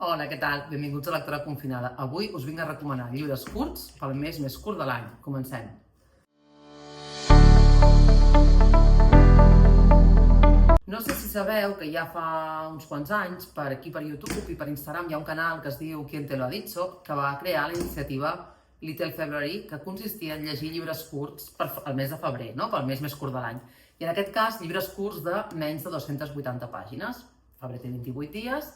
Hola, què tal? Benvinguts a Lectura Confinada. Avui us vinc a recomanar llibres curts pel mes més curt de l'any. Comencem. No sé si sabeu que ja fa uns quants anys, per aquí per YouTube i per Instagram, hi ha un canal que es diu Quien te lo ha dicho, que va crear la iniciativa Little February, que consistia en llegir llibres curts al mes de febrer, no? Pel mes més curt de l'any. I en aquest cas, llibres curts de menys de 280 pàgines. Febrer té 28 dies,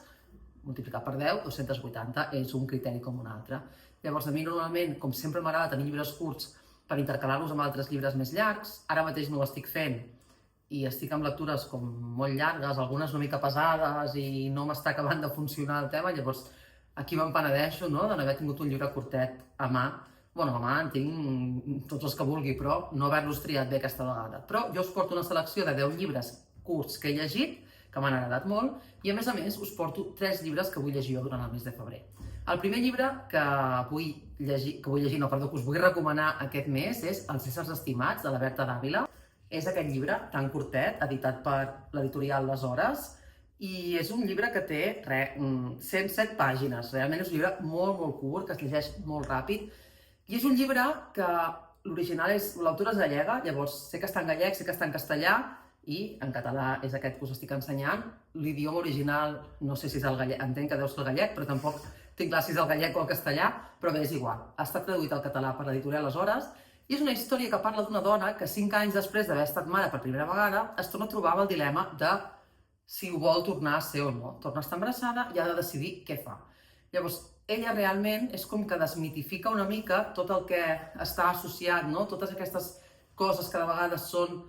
multiplicat per 10, 280, és un criteri com un altre. Llavors, a mi normalment, com sempre m'agrada tenir llibres curts per intercalar-los amb altres llibres més llargs. Ara mateix no ho estic fent i estic amb lectures com molt llargues, algunes una mica pesades i no m'està acabant de funcionar el tema, llavors aquí me'n penedeixo, no?, de no haver tingut un llibre curtet a mà. Bueno, a mà en tinc tots els que vulgui, però no haver-los triat bé aquesta vegada. Però jo us porto una selecció de 10 llibres curts que he llegit, que m'han agradat molt, i a més us porto 3 llibres que vull llegir jo durant el mes de febrer. El primer llibre que us vull recomanar aquest mes és Els éssers estimats, de la Berta Dávila. És aquest llibre tan curtet, editat per l'editorial Les Hores, i és un llibre que té 107 pàgines. Realment és un llibre molt curt, que es llegeix molt ràpid, i és un llibre que l'original és... L'autora és gallega, llavors sé que està en gallec, sé que està en castellà, i en català és aquest que us estic ensenyant. L'idioma original, no sé si és el gallec, entenc que deu ser el gallec, però tampoc tinc clar si és el gallec o el castellà, però bé, és igual. Ha estat traduït al català per l'editorial Les Hores, i és una història que parla d'una dona que 5 anys després d'haver estat mare per primera vegada es torna a trobar amb el dilema de si ho vol tornar a ser o no. Torna a estar embarassada i ha de decidir què fa. Llavors, ella realment és com que desmitifica una mica tot el que està associat, no? Totes aquestes coses que de vegades són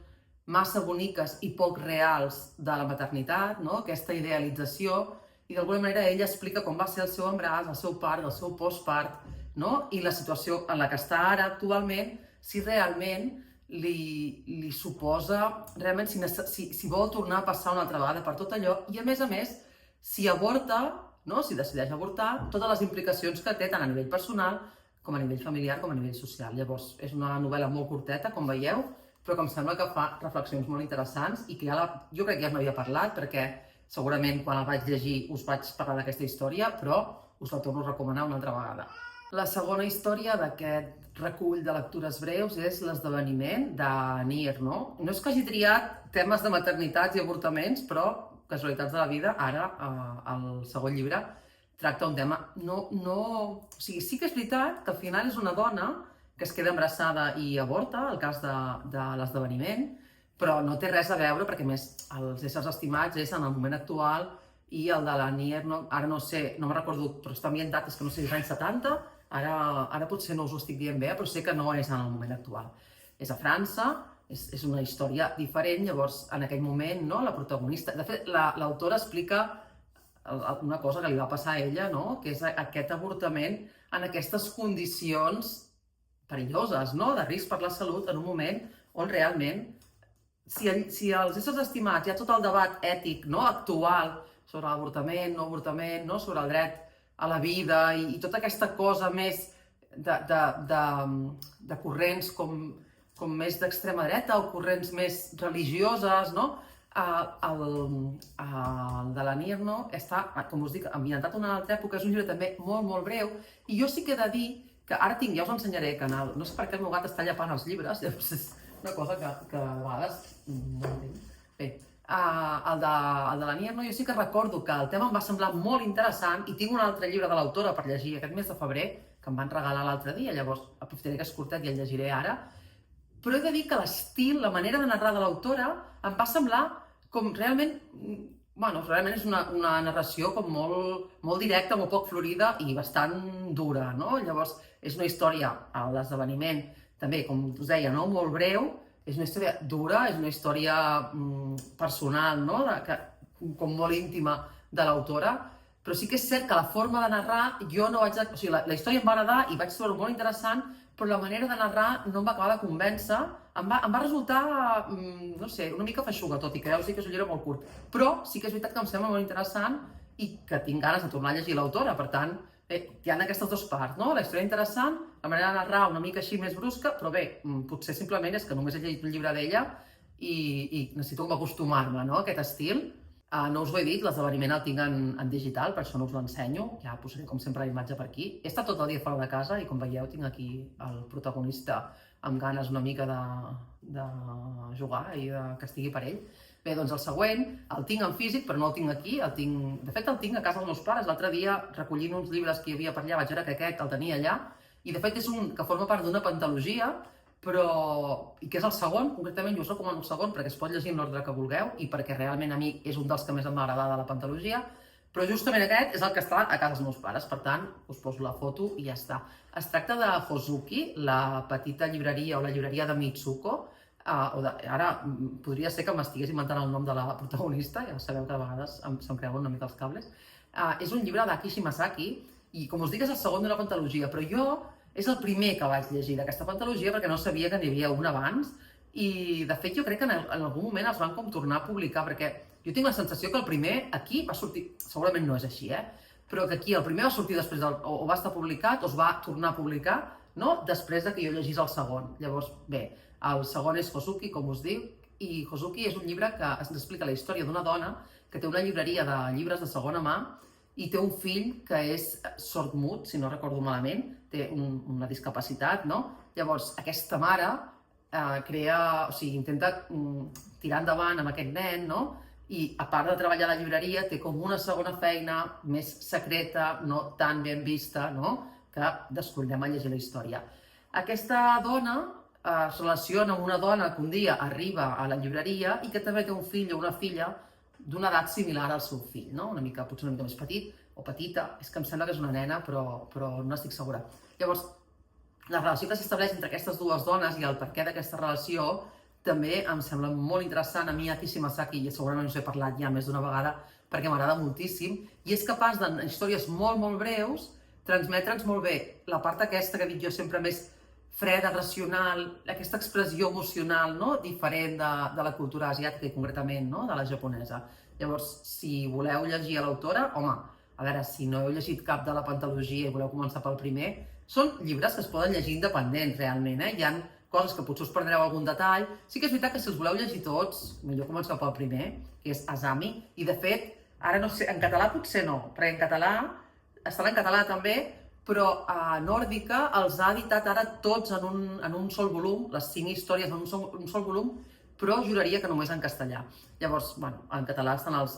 massa boniques i poc reals de la maternitat, no? Aquesta idealització, i d'alguna manera ella explica com va ser el seu embaràs, el seu part, el seu postpart, no? I la situació en la que està ara actualment, si realment li suposa, realment si vol tornar a passar una altra vegada per tot allò, i a més, si avorta, no? Si decideix avortar, totes les implicacions que té tant a nivell personal com a nivell familiar com a nivell social. Llavors, és una novel·la molt curteta, com veieu, però que em sembla que fa reflexions molt interessants i que jo crec que ja n'havia parlat, perquè segurament quan el vaig llegir us vaig parlar d'aquesta història, però us la torno a recomanar una altra vegada. La segona història d'aquest recull de lectures breus és L'esdeveniment, de Nier, no? No és que hagi triat temes de maternitats i avortaments, però casualitats de la vida, ara el segon llibre tracta un tema... O sigui, sí que és veritat que al final és una dona que es queda embarassada i avorta, el cas de L'esdeveniment, però no té res a veure, perquè més Els éssers estimats és en el moment actual i el de la Nier, ara no sé, no me'n recordo, però està ambientat, és que no sé, als anys 70, ara potser no us ho estic dient bé, però sé que no és en el moment actual. És a França, és una història diferent, llavors en aquell moment, no, la protagonista... De fet, l'autora explica una cosa que li va passar a ella, no?, que és aquest avortament en aquestes condicions perilloses, no?, de risc per la salut, en un moment on realment, si els éssers estimats hi ha tot el debat ètic, no?, actual, sobre l'avortament, no avortament, no?, sobre el dret a la vida i tota aquesta cosa més de corrents com més d'extrema dreta o corrents més religioses, no?, el de la Nier, no?, està, com us dic, ambientat en una altra època, és un llibre també molt breu, i jo sí que he de dir que ara tinc, ja us ensenyaré, no sé per què el meu gat està llepant els llibres, llavors és una cosa que a vegades no entenc. Bé, el de la Nier, jo sí que recordo que el tema em va semblar molt interessant i tinc un altre llibre de l'autora per llegir aquest mes de febrer, que em van regalar l'altre dia, llavors aprofitaré que és curtet i el llegiré ara, però he de dir que l'estil, la manera de narrar de l'autora, em va semblar com realment... Bueno, realment és una narració com molt directa, molt poc florida i bastant dura, no? Llavors, és una història, L'esdeveniment, també, com us deia, no?, molt breu, és una història dura, és una història personal, no?, com molt íntima de l'autora, però sí que és cert que la forma de narrar, jo no vaig... O sigui, la història em va agradar i vaig trobar-ho molt interessant, però la manera de narrar no em va acabar de convèncer, em va resultar, no sé, una mica feixuga, tot i que ja us dic que és un llibre molt curt. Però sí que és veritat que em sembla molt interessant i que tinc ganes de tornar a llegir l'autora, per tant, hi ha aquestes dues parts, no? La història interessant, la manera de narrar una mica així més brusca, però bé, potser simplement és que només he llegit un llibre d'ella i necessito acostumar-me, no?, a aquest estil. No us ho he dit, l'esdeveniment el tinc en digital, per això no us l'ensenyo, ja posaré com sempre la imatge per aquí. He estat tot el dia fora de casa i com veieu tinc aquí el protagonista amb ganes una mica de jugar i que estigui per ell. Bé, doncs el següent el tinc en físic, però no el tinc aquí, de fet el tinc a casa dels meus pares. L'altre dia, recollint uns llibres que hi havia per allà, vaig veure que aquest el tenia allà, i de fet és un que forma part d'una pentalogia, i que és el segon, concretament jo us recomano el segon perquè es pot llegir en l'ordre que vulgueu i perquè realment a mi és un dels que més em va agradar de la pentalogia, però justament aquest és el que està a casa dels meus pares, per tant us poso la foto i ja està. Es tracta de Hozuki, la petita llibreria o la llibreria de Mitsuko. Ara podria ser que m'estigués inventant el nom de la protagonista, ja sabeu que a vegades se'm creuen una mica els cables. És un llibre d'Aki Shimasaki i com us dic és el segon d'una pentalogia, però jo és el primer que vaig llegir d'aquesta pentalogia perquè no sabia que n'hi havia un abans i de fet jo crec que en algun moment els van com tornar a publicar perquè jo tinc la sensació que el primer aquí va sortir, segurament no és així, però que aquí el primer va sortir després o va estar publicat o es va tornar a publicar després que jo llegís el segon. Llavors, bé, el segon és Hozuki, com us dic, i Hozuki és un llibre que ens explica la història d'una dona que té una llibreria de llibres de segona mà i té un fill que és sordmut, si no recordo malament, té una discapacitat, no? Llavors, aquesta mare intenta tirar endavant amb aquest nen, no? I a part de treballar a la llibreria, té com una segona feina més secreta, no tan ben vista, no? Que descobrirem a llegir la història. Aquesta dona es relaciona amb una dona que un dia arriba a la llibreria i que també té un fill o una filla d'una edat similar al seu fill, no? Potser una mica més petit o petita, és que em sembla que és una nena, però no estic segura. Llavors, la relació que s'estableix entre aquestes dues dones i el perquè d'aquesta relació també em sembla molt interessant. A mi Aki Shimasaki, i segurament us he parlat ja més d'una vegada, perquè m'agrada moltíssim, i és capaç en històries molt, molt breus, transmetre'ns molt bé la part aquesta que dic jo sempre més freda, racional, aquesta expressió emocional diferent de la cultura asiàtica i concretament de la japonesa. Llavors, si voleu llegir a l'autora, home, a veure, si no heu llegit cap de la pentalogia i voleu començar pel primer, són llibres que es poden llegir independents realment, Hi ha coses que potser us perdreu algun detall. Sí que és veritat que si els voleu llegir tots, millor començar pel primer, que és Azami, i de fet, ara no sé, en català potser no, perquè en català, estarà en català també, però a Nòrdica els ha editat ara tots en un sol volum, les 5 històries en un sol volum, però juraria que només en castellà. Llavors, en català estan els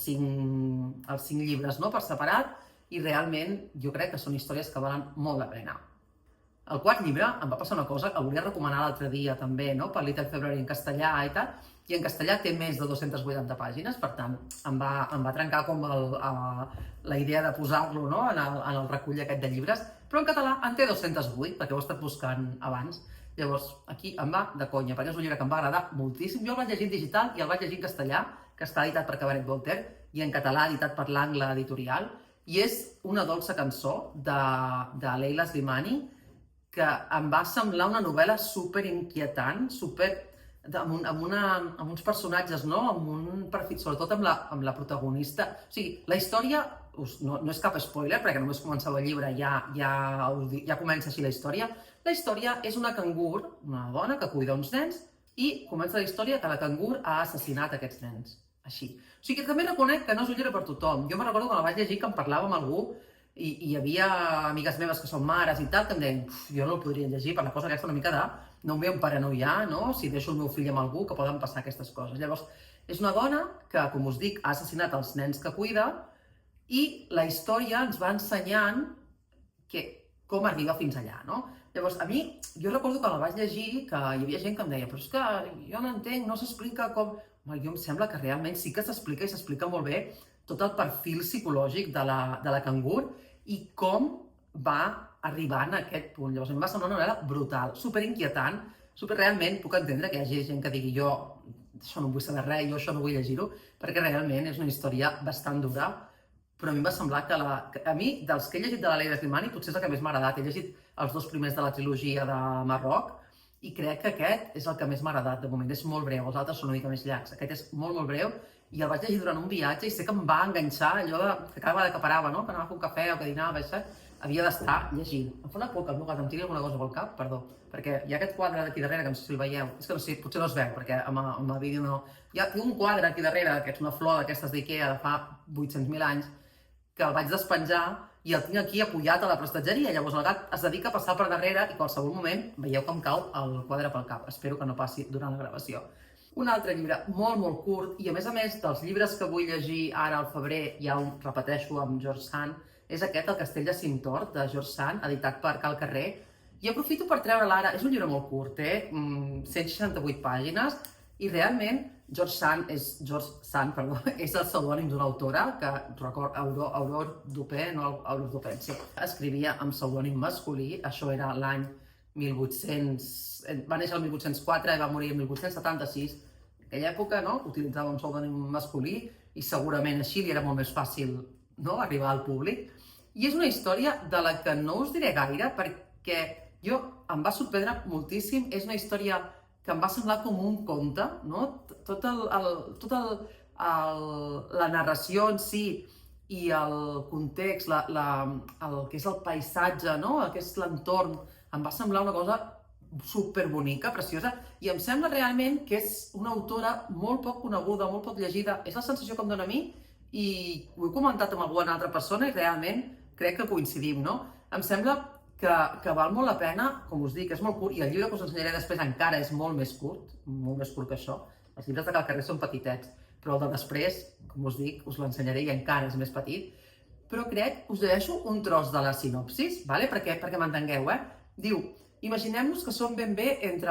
5 llibres per separat i realment jo crec que són històries que valen molt la pena. El quart llibre em va passar una cosa que el volia recomanar l'altre dia també, per Little February en castellà i tal, i en castellà té més de 280 pàgines, per tant, em va trencar com la idea de posar-lo en el recull aquest de llibres, però en català en té 208, perquè ho he estat buscant abans. Llavors, aquí em va de conya, perquè és un llibre que em va agradar moltíssim. Jo el vaig llegir en digital i el vaig llegir en castellà, que està editat per Cabaret Voltaire, i en català editat per l'Angle Editorial, i és una dolça cançó de Leila Slimani, que em va semblar una novel·la superinquietant, amb uns personatges, amb un perfil, sobretot amb la protagonista. O sigui, la història, no és cap spoiler, perquè només començava el llibre, ja comença així la història. La història és una cangur, una dona que cuida uns nens, i comença la història que la cangur ha assassinat aquests nens. Així. O sigui, també reconec que no és un llibre per tothom. Jo me'n recordo quan la vaig llegir que em parlava amb algú i hi havia amigues meves que són mares i tal, que em deien, jo no el podria llegir per la cosa aquesta una mica de no em ve en paranoiar, si deixo el meu fill amb algú, que poden passar aquestes coses. Llavors, és una dona que, com us dic, ha assassinat els nens que cuida i la història ens va ensenyant com arriba fins allà, Llavors, a mi, jo recordo que la vaig llegir, que hi havia gent que em deia, però és que jo no entenc, no s'explica com... Jo em sembla que realment sí que s'explica i s'explica molt bé tot el perfil psicològic de la cangur i com va arribar a aquest punt. Llavors, a mi em va semblar una novel·la brutal, superinquietant, realment puc entendre que hi hagi gent que digui jo això no vull saber res, jo això no vull llegir-ho, perquè realment és una història bastant dura, però a mi em va semblar que a mi, dels que he llegit de la Leila Slimani, potser és el que més m'ha agradat. He llegit els 2 primers de la trilogia de Marroc i crec que aquest és el que més m'ha agradat de moment. És molt breu, els altres són una mica més llargs. Aquest és molt, molt breu i el vaig llegir durant un viatge i sé que em va enganxar allò que cada vegada que parava, que anava a fer un cafè o que dinava, havia d'estar llegint. Em fa una por que el meu gat em tiri alguna cosa pel cap, perdó, perquè hi ha aquest quadre d'aquí darrere, que no sé si el veieu, és que no sé, potser no es veu, perquè amb el vídeo no... Tinc un quadre aquí darrere, que és una flor d'aquestes d'Ikea de fa 800.000 anys, que el vaig despenjar i el tinc aquí apoyat a la prestatgeria. Llavors el gat es dedica a passar per darrere i a qualsevol moment veieu que em cau el quadre pel cap. Espero que no passi durant la gravació. Un altre llibre molt, molt curt, i a més dels llibres que vull llegir ara al febrer, ja ho repeteixo amb George Sand, és aquest, El castell de Cimptort, de George Sand, editat per Cal Carrer, i aprofito per treure'l ara. És un llibre molt curt, 168 pàgines, i realment George Sand és el pseudònim d'una autora que, Aurore Dupin, escrivia amb pseudònim masculí. Això era l'any 1800, va néixer el 1804 i va morir el 1876. En aquella època, no?, utilitzava un pseudònim masculí i segurament així li era molt més fàcil, no?, arribar al públic. I és una història de la que no us diré gaire perquè em va sorprendre moltíssim. És una història que em va semblar com un conte, no? La narració en si i el context, el que és el paisatge, no?, el que és l'entorn, em va semblar una cosa superbonica, preciosa, i em sembla realment que és una autora molt poc coneguda, molt poc llegida. És la sensació que em dóna a mi, i ho he comentat amb alguna altra persona i realment crec que coincidim, no? Em sembla que val molt la pena, com us dic, és molt curt, i el llibre que us ensenyaré després encara és molt més curt que això. Els llibres de Cal Carrer són petitets, però el de després, com us dic, us l'ensenyaré i encara és més petit. Però us deixo un tros de la sinopsis, perquè m'entengueu, Diu: imaginem-nos que som ben bé entre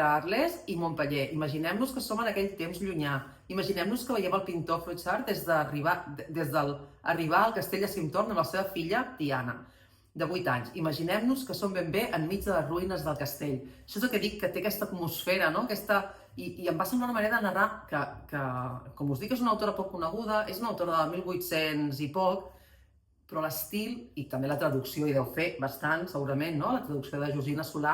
Arles i Montpeller, imaginem-nos que som en aquell temps llunyà, imaginem-nos que veiem el pintor Froissart des d'arribar al castell de Cimptort amb la seva filla Diana, de 8 anys. Imaginem-nos que som ben bé enmig de les ruïnes del castell. Això és el que dic, que té aquesta atmosfera, no? I em va semblar una manera de narrar que, com us dic, és una autora poc coneguda, és una autora de 1800 i poc, però l'estil i també la traducció, hi deu fer bastant, segurament, no?, la traducció de Josina Solà,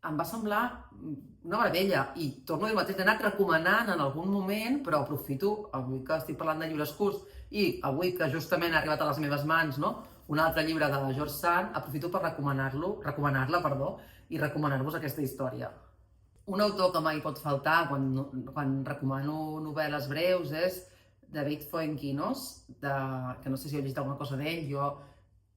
em va semblar una meravella. I torno a dir el mateix, l'he anat recomanant en algun moment, però aprofito, avui que estic parlant de llibres curts i avui que justament ha arribat a les meves mans, no?, un altre llibre de George Sand, aprofito per recomanar-la i recomanar-vos aquesta història. Un autor que mai pot faltar quan recomano novel·les breus és David Fuenquinos, que no sé si heu llegit alguna cosa d'ell. Jo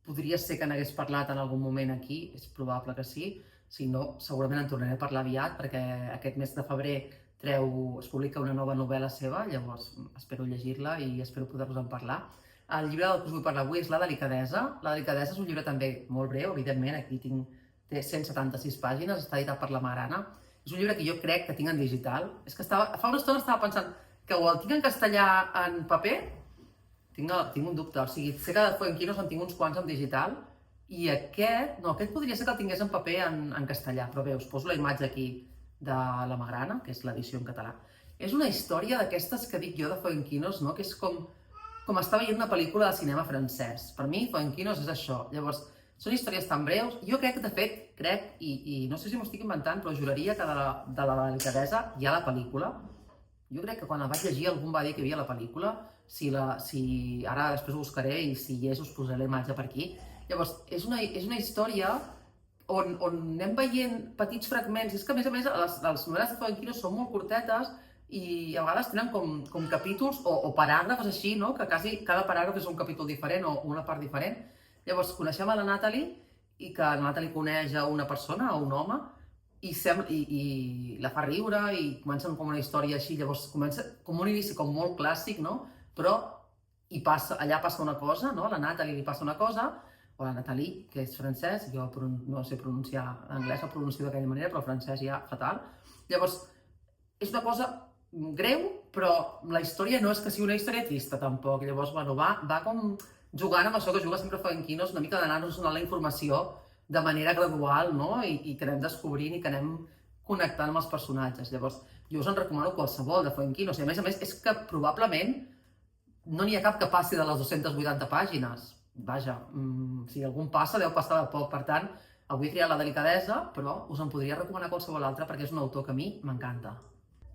podria ser que n'hagués parlat en algun moment aquí, és probable que sí. Si no, segurament en tornaré a parlar aviat, perquè aquest mes de febrer es publica una nova novel·la seva, llavors espero llegir-la i espero poder-vos en parlar. El llibre del que us vull parlar avui és La delicadesa. La delicadesa és un llibre també molt breu, evidentment, aquí té 176 pàgines, està editat per La Magrana. És un llibre que jo crec que tinc en digital. És que fa una estona estava pensant que o el tinc en castellà en paper, tinc un dubte, o sigui, sé que de Fuenquinos en tinc uns quants en digital, i aquest podria ser que el tingués en paper en castellà, però bé, us poso la imatge aquí de La Magrana, que és l'edició en català. És una història d'aquestes que dic jo de Fuenquinos, no?, que és com estar veient una pel·lícula de cinema francès. Per mi, Fuenquinos és això. Llavors, són històries tan breus. Jo crec, de fet, i no sé si m'ho estic inventant, però juraria que de la delicadesa hi ha la pel·lícula. Jo crec que quan la vaig llegir algú va dir que hi havia la pel·lícula, ara després ho buscaré i si hi és us posaré la imatge per aquí. Llavors, és una història on anem veient petits fragments. És que, a més, les novel·les de Fuenquinos són molt curtetes i a vegades tenen com capítols o paràgrafs així, no?, que quasi cada paràgraf és un capítol diferent o una part diferent. Llavors, coneixem a la Natalie i que la Natalie coneix a una persona, a un home, i la fa riure i comencen com una història així. Llavors comença com un inici com molt clàssic, no? Però allà passa una cosa, no? A la Natalie li passa una cosa, o a la Nathalie, que és francès, jo no sé pronunciar l'anglès, el pronuncio d'aquella manera, però el francès ja fatal. Llavors, és una cosa greu, però la història no és que sigui una història trista tampoc. Llavors, va com jugant amb això que juga sempre Fuenquinos, una mica d'anar-nos donant la informació de manera gradual, no?, i que anem descobrint i que anem connectant amb els personatges. Llavors, jo us en recomano qualsevol de Fuenquinos. I a més, és que probablement no n'hi ha cap que passi de les 280 pàgines. Vaja, si algun passa, deu passar de poc. Per tant, avui he triat La delicadesa, però us en podria recomanar qualsevol altra perquè és un autor que a mi m'encanta.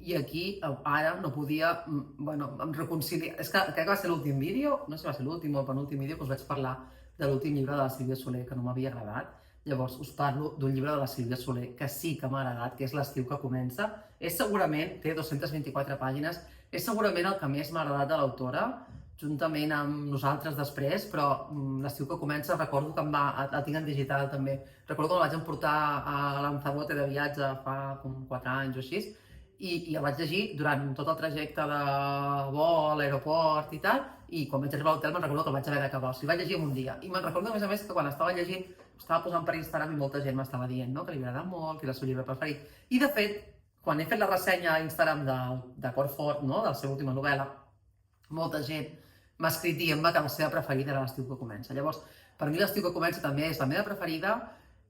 I aquí, ara, no podia, em reconciliar. És que crec que va ser l'últim vídeo, no sé si va ser l'últim o el penúltim vídeo que us vaig parlar de l'últim llibre de la Sílvia Soler, que no m'havia agradat. Llavors, us parlo d'un llibre de la Sílvia Soler que sí que m'ha agradat, que és L'estiu que comença. És segurament, té 224 pàgines, és segurament el que més m'ha agradat de l'autora, juntament amb nosaltres després, però L'estiu que comença recordo que la tinc en digital també. Recordo que la vaig emportar a Lanzarote de viatge fa com 4 anys o així, i el vaig llegir durant tot el trajecte de vol, a l'aeroport i tal, i quan vaig arribar a l'hotel me'n recordo que el vaig haver d'acabar, o sigui, vaig llegir en un dia. I me'n recordo, a més, que quan estava llegint, estava posant per Instagram i molta gent m'estava dient, no?, que li agrada molt, que era el seu llibre preferit. I, de fet, quan he fet la ressenya a Instagram de Cor Fort, no?, de la seva última novel·la, molta gent m'ha escrit dient-me que la seva preferida era L'estiu que comença. Llavors, per mi L'estiu que comença també és la meva preferida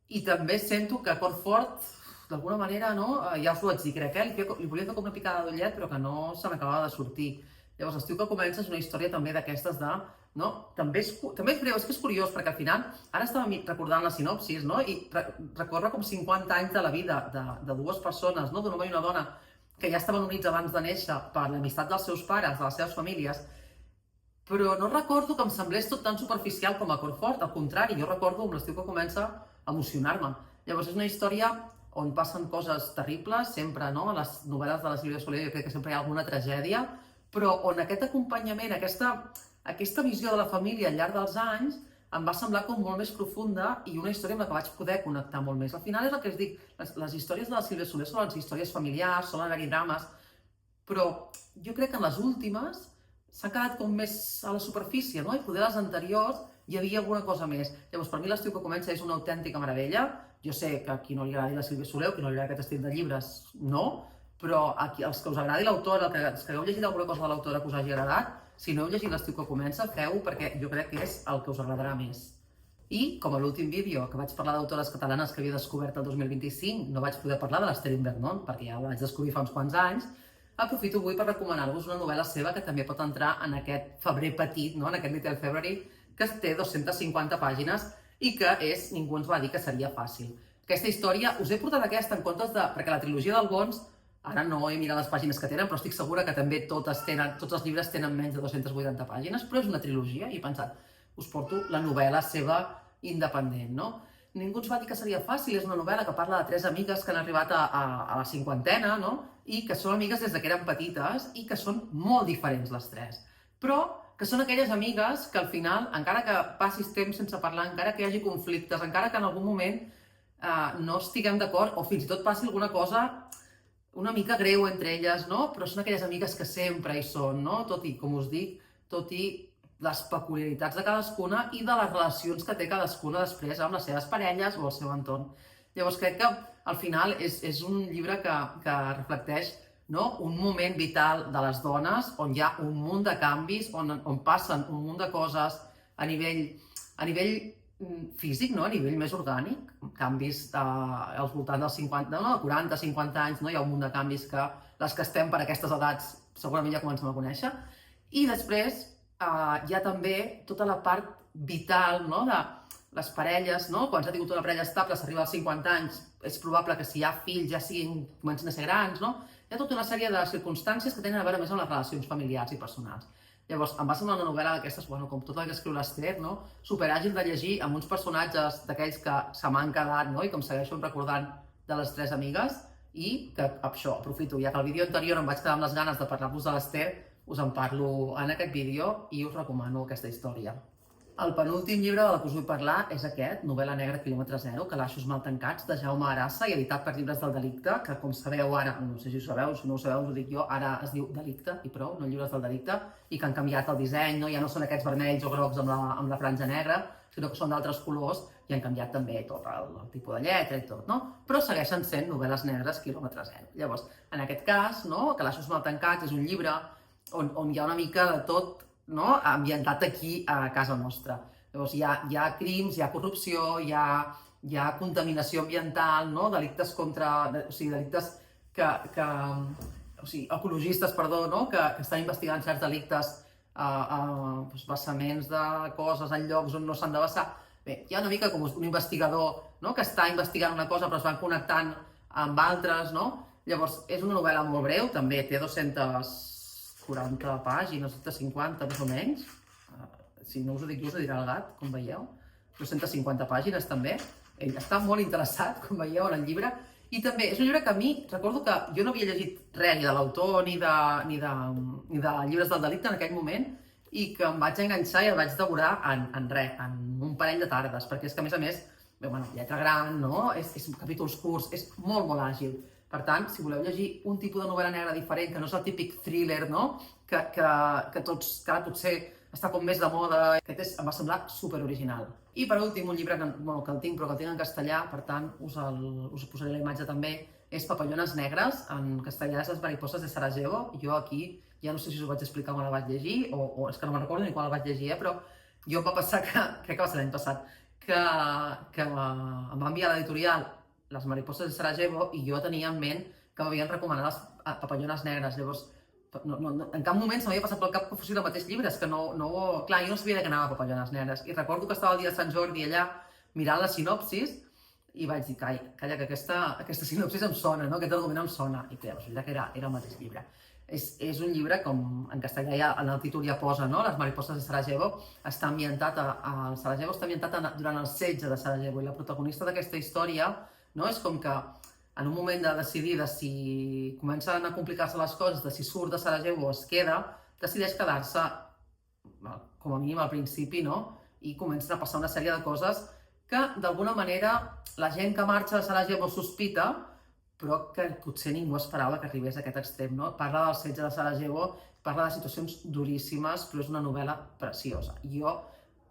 i també sento que Cor Fort, d'alguna manera, no? Ja us ho vaig dir, crec, li volia fer com una picada d'ullet, però que no se n'acabava de sortir. Llavors, L'estiu que comença és una història també d'aquestes de... No? També és greu, és que és curiós, perquè al final, ara estàvem recordant la sinopsis, no? I recorre com 50 anys de la vida de dues persones, no? D'un home i una dona, que ja estaven units abans de néixer per l'amistat dels seus pares, de les seves famílies, però no recordo que em semblés tot tan superficial com a Cor Fort, al contrari, jo recordo amb L'estiu que comença a emocionar-me. Llavors, és una història on passen coses terribles, sempre, no? A les novel·les de la Sílvia Soler jo crec que sempre hi ha alguna tragèdia, però on aquest acompanyament, aquesta visió de la família al llarg dels anys em va semblar com molt més profunda i una història amb la que vaig poder connectar molt més. Al final és el que us dic, les històries de la Sílvia Soler són les històries familiars, solen haver-hi drames, però jo crec que en les últimes s'ha quedat com més a la superfície, no? I poder les anteriors hi havia alguna cosa més. Llavors, per mi L'estiu que comença és una autèntica meravella. Jo sé que a qui no li agradi la Sílvia Soler o qui no li agradi aquest estil de llibres, no, però els que us agradi l'autora, els que heu llegit alguna cosa de l'autora que us hagi agradat, si no heu llegit L'estiu que comença, feu-ho perquè jo crec que és el que us agradarà més. I, com a l'últim vídeo que vaig parlar d'autores catalanes que havia descobert el 2025, no vaig poder parlar de l'Esther Invernon, perquè ja la vaig descobrir fa uns quants anys, aprofito avui per recomanar-vos una novel·la seva que també pot entrar en aquest febrer petit, no? En aquest Little February, que té 250 pàgines i que ningú ens va dir que seria fàcil. Aquesta història, us he portat aquesta en comptes de... perquè la trilogia del Bons, ara no he mirat les pàgines que tenen, però estic segura que també tots els llibres tenen menys de 280 pàgines, però és una trilogia i he pensat, us porto la novel·la seva independent, no? Ningú ens va dir que seria fàcil, és una novel·la que parla de 3 amigues que han arribat a la cinquantena, no? I que són amigues des que eren petites i que són molt diferents les 3. Però que són aquelles amigues que al final, encara que passis temps sense parlar, encara que hi hagi conflictes, encara que en algun moment no estiguem d'acord o fins i tot passi alguna cosa una mica greu entre elles, no? Però són aquelles amigues que sempre hi són, no? Tot i, com us dic, tot i les peculiaritats de cadascuna i de les relacions que té cadascuna després amb les seves parelles o el seu entorn. Llavors crec que al final és un llibre que reflecteix, no? Un moment vital de les dones on hi ha un munt de canvis, on passen un munt de coses a nivell físic, no? A nivell més orgànic, canvis al voltant dels 40-50 anys, no? Hi ha un munt de canvis que les que estem per aquestes edats segurament ja comencem a conèixer. I després hi ha també tota la part vital, no? De les parelles, no? Quan s'ha tingut una parella estable, s'arriba als 50 anys, és probable que si hi ha fills ja comencin a ser grans, no? Hi ha tota una sèrie de circumstàncies que tenen a veure més amb les relacions familiars i personals. Llavors, em va semblar una novel·la d'aquestes, com tot el que escriu l'Esther, no? Superàgil de llegir, amb uns personatges d'aquells que se m'han quedat, no? I que em segueixo recordant de les 3 amigues, i que això, aprofito, ja que al vídeo anterior em vaig quedar amb les ganes de parlar-vos de l'Esther, us en parlo en aquest vídeo i us recomano aquesta història. El penúltim llibre del que us vull parlar és aquest, Novel·la negra quilòmetre zero, Calaixos mal tancats, de Jaume Arassa i editat per Llibres del Delicte, que com sabeu ara, no sé si ho sabeu, si no ho sabeu us ho dic jo, ara es diu Delicte i prou, no Llibres del Delicte, i que han canviat el disseny, no? Ja no són aquests vermells o grocs amb la franja negra, sinó que són d'altres colors i han canviat també tot el tipus de lletra i tot, no? Però segueixen sent novel·les negres quilòmetre zero. Llavors, en aquest cas, no? Calaixos mal tancats és un llibre on hi ha una mica de tot, no? Ambientat aquí a casa nostra. Llavors hi ha crims, hi ha corrupció, hi ha contaminació ambiental, no? Delictes delictes ecologistes, perdó, no? Que estan investigant certs delictes vessaments de coses en llocs on no s'han de vessar. Bé, hi ha una mica com un investigador, no? Que està investigant una cosa però es van connectant amb altres, no? Llavors, és una novel·la molt breu, també té 240 pàgines, 250 més o menys. si no us ho dic jo, us ho dirà el gat, com veieu. 250 pàgines també. Ell està molt interessat, com veieu, en el llibre. I també és un llibre que a mi, recordo que jo no havia llegit res ni de l'autor ni de llibres del delicte en aquell moment, i que em vaig enganxar i el vaig devorar en un parell de tardes, perquè és que a més, lletra gran, no? És capítols curts, és molt, molt àgil. Per tant, si voleu llegir un tipus de novel·la negra diferent, que no és el típic thriller, no? Que ara potser està com més de moda, aquest em va semblar superoriginal. I per últim, un llibre que el tinc, però que el tinc en castellà, per tant, us posaré la imatge també, és Papallones negres, en castellà és Las mariposas de Sarajevo. Jo aquí, ja no sé si us ho vaig explicar quan la vaig llegir, o és que no me'n recordo ni quan la vaig llegir, però jo em va passar crec que va ser l'any passat, que em va enviar l'editorial Les mariposas de Sarajevo i jo tenia en ment que m'havien recomanat les Papallones negres. Llavors, en cap moment se m'havia passat pel cap que fossin el mateix llibre, és que clar, jo no sabia de què anava Papallones negres. I recordo que estava el dia de Sant Jordi allà mirant la sinopsis i vaig dir, calla, que aquesta sinopsis em sona, no? Aquest argument em sona. I resulta que era el mateix llibre. És un llibre, com en castellà ja en el títol ja posa, no? Les mariposas de Sarajevo, està ambientat al Sarajevo, està ambientat durant el setge de Sarajevo, i la protagonista d'aquesta història, no? És com que en un moment de decidir de si comencen a complicar-se les coses, de si surt de Sarajevo o es queda, decideix quedar-se, com a mínim al principi, no? I comencen a passar una sèrie de coses que, d'alguna manera, la gent que marxa de Sarajevo sospita, però que potser ningú esperava que arribés a aquest extrem, no? Parla del setge de Sarajevo, parla de situacions duríssimes, però és una novel·la preciosa. Jo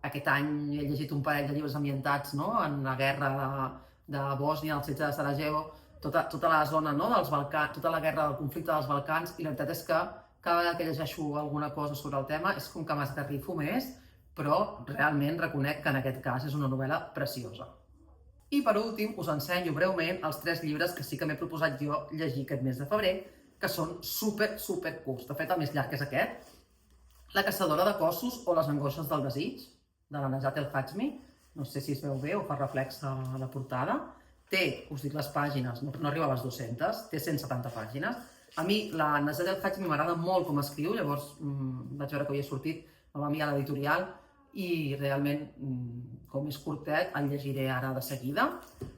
aquest any he llegit un parell de llibres ambientats, no? En la guerra de Bòsnia, el setge de Sarajevo, tota la zona, no? Dels Balcans, tota la guerra del conflicte dels Balcans, i la veritat és que cada vegada que llegeixo alguna cosa sobre el tema és com que m'esgarrifo més, però realment reconec que en aquest cas és una novel·la preciosa. I per últim us ensenyo breument els 3 llibres que sí que m'he proposat jo llegir aquest mes de febrer, que són super curts. De fet, el més llarg és aquest, La caçadora de cossos o Les angoixes del desig, de la Najat El Hajmi. No sé si es veu bé o fa reflex a la portada. Té, us dic les pàgines, no arriba a les 200, té 170 pàgines. A mi la Najat El Hajmi m'agrada molt com escriu, llavors vaig veure que havia sortit, me va enviar a l'editorial i realment, com és curtet, el llegiré ara de seguida.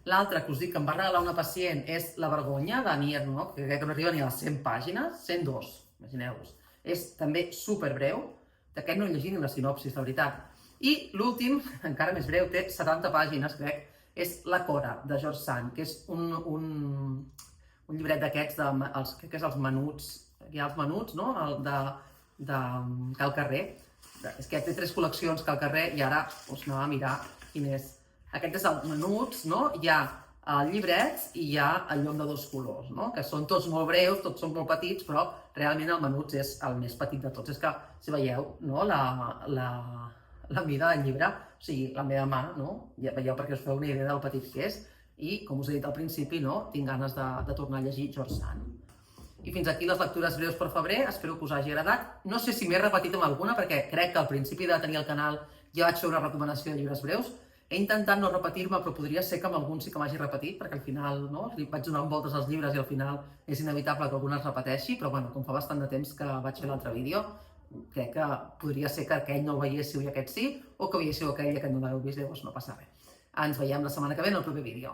L'altre que us dic que em va regalar una pacient és La vergonya, de Annie Ernaux, que crec que no arriba ni a les 100 pàgines, 102, imagineu-vos. És també superbreu, d'aquest no he llegit ni la sinopsis, la veritat. I l'últim, encara més breu, té 70 pàgines, crec, és La Cora, de George Sand, que és un llibret d'aquests, crec que és els menuts, hi ha els menuts, no?, de Cal Carrer. És que té 3 col·leccions Cal Carrer i ara us anava a mirar quin és. Aquest és el menuts, no?, hi ha llibrets i hi ha el llom de 2 colors, no?, que són tots molt breus, tots són molt petits, però realment el menuts és el més petit de tots. És que, si veieu, no?, la mida del llibre, o sigui, la meva mà, no? Ja veieu perquè us feu una idea del petit que és, i, com us he dit al principi, no? Tinc ganes de tornar a llegir George Sand. I fins aquí les lectures breus per febrer, espero que us hagi agradat. No sé si m'he repetit amb alguna, perquè crec que al principi de tenir el canal ja vaig fer una recomanació de llibres breus. He intentat no repetir-me, però podria ser que amb algun sí que m'hagi repetit, perquè al final, no?, vaig donant voltes als llibres i al final és inevitable que algun es repeteixi, però bueno, com fa bastant de temps que vaig fer l'altre vídeo, crec que podria ser que aquell no el veiéssiu i aquest sí, o que veiéssiu aquell i aquest no l'heu vist, llavors no passa res. Ens veiem la setmana que ve en el proper vídeo.